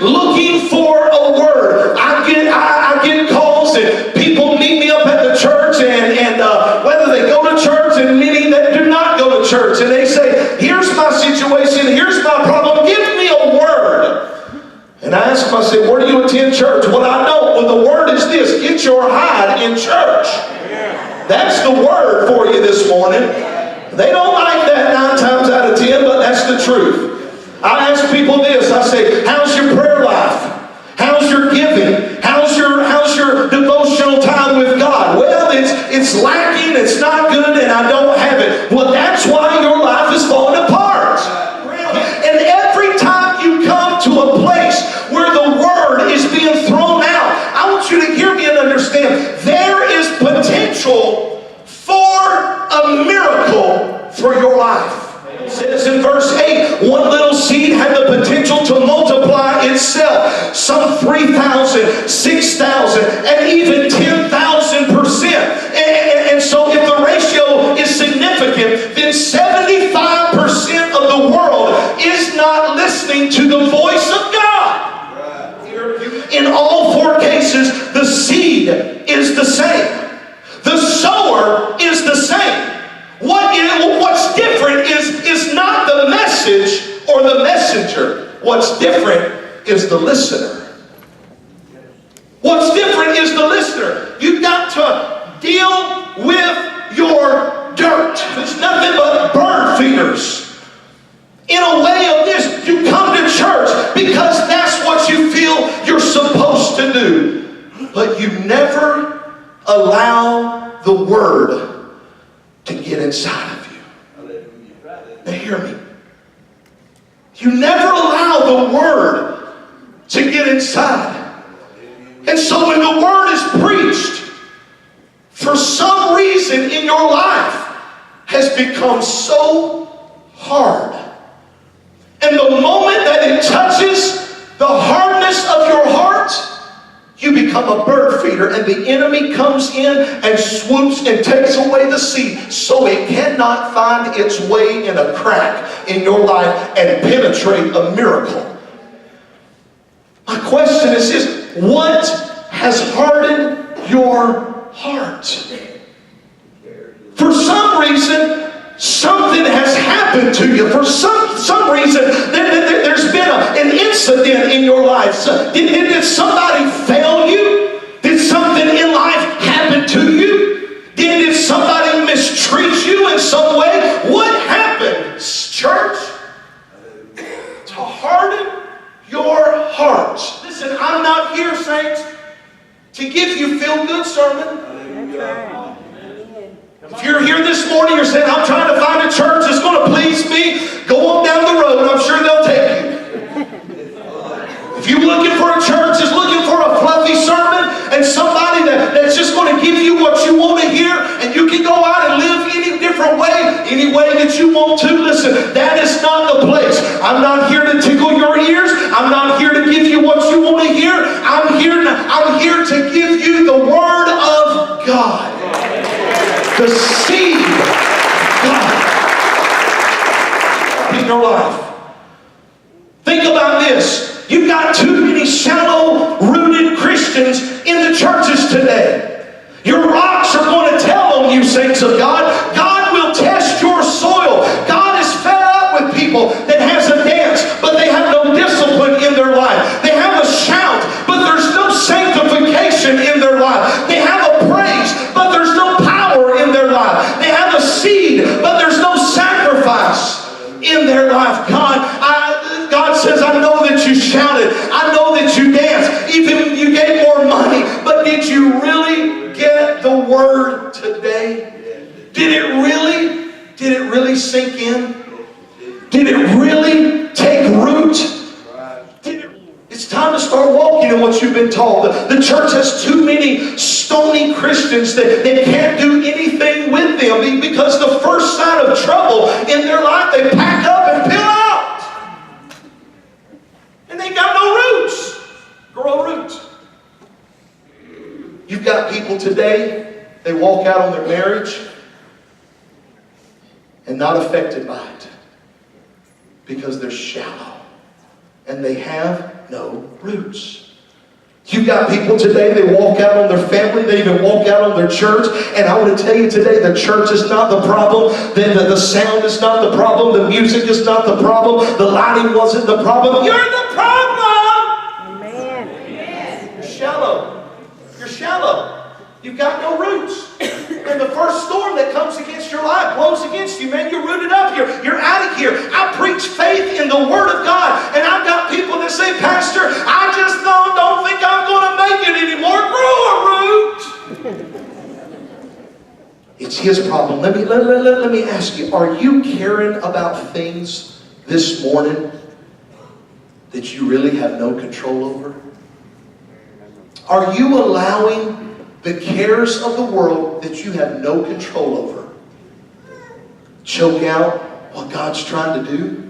looking for a word. I get calls and people meet me up at the church, and whether they go to church and many that do not go to church, and they say, here's my situation, here's my problem, give me a word. And I ask them, I said, where do you attend church? Well, I know. Well, the word is this: get your hide in church. That's the word for you this morning. They don't like that 9 times out of 10, but that's the truth. I ask people this. I say, how's your prayer life? How's your giving? How's your devotional time with God? Well, it's lacking, it's not good, and I don't have it. Well, that's why your life is falling apart. And every time you come to a place where the word is being thrown out, I want you to hear me and understand, there is potential for a miracle for your life. It says in verse 8, one little seed had the potential to multiply itself. Some 3,000, 6,000, and even 10,000%. And so if the ratio is significant, then 75% of the world is not listening to the voice of God. In all 4 cases, the seed is the same. The sower is the same. What's different is not the message or the messenger. What's different is the listener. What's different is the listener. You've got to deal with your dirt. There's nothing but bird feeders. In a way of this, you come to church because that's what you feel you're supposed to do. But you never allow the word to get inside of you. Now hear me. You never allow the word to get inside. And so when the word is preached, for some reason in your life has become so hard. And the moment that it touches the hardness of your heart, you become a bird feeder, and the enemy comes in and swoops and takes away the seed so it cannot find its way in a crack in your life and penetrate a miracle. My question is this: what has hardened your heart? For some reason, something has happened to you. For some reason, there's been an incident in your life. Did somebody fail you? Did something in life happen to you? Did somebody mistreat you in some way? What happened, church, to harden your heart? Listen, I'm not here, saints, to give you feel-good sermon. That's right. If you're here this morning, you're saying, I'm trying to find a church that's going to please me, go on down the road, I'm sure they'll take you. If you're looking for a church that's looking for a fluffy sermon and somebody that's just going to give you what you want to hear, and you can go out and live any different way, any way that you want to, listen, that is not the place. I'm not here to tickle your ears. I'm not here to give you what you want to hear. I'm here to give you the Word of God. The seed of God in your life. Think about this. You've got too many shallow-rooted Christians in the churches today. Your rocks are going to tell on you, saints of God. God will test your soil. God is fed up with people that has a dance, but they have no discipline in their life. They have a shout, but there's no sanctification in their life. They have a praise, but there's no power in their life. They have a seed, but there's no sacrifice in their life. God says, I know that you shouted. I know that you danced. Even you gave more money. But did you really get the word today? Did it really sink in? Did it really take root? It's time to start walking in what you've been taught. The church has too many stony Christians that can't do anything with them because the first sign of trouble in their life, they pack up and peel out. And they got no roots. Grow roots. You've got people today, they walk out on their marriage and not affected by it because they're shallow. And they have no roots. You've got people today, they walk out on their family, they even walk out on their church, and I want to tell you today, the church is not the problem, the sound is not the problem, the music is not the problem, the lighting wasn't the problem. You're the problem! Amen. You're shallow. You're shallow. You've got no roots. And the first storm that comes against your life blows against you, man. You're rooted up here. You're out of here. I preach faith in the Word of God. And I've got people that say, Pastor, I just don't think I'm going to make it anymore. Grow a root. It's his problem. Let me ask you, are you caring about things this morning that you really have no control over? Are you allowing the cares of the world that you have no control over choke out what God's trying to do?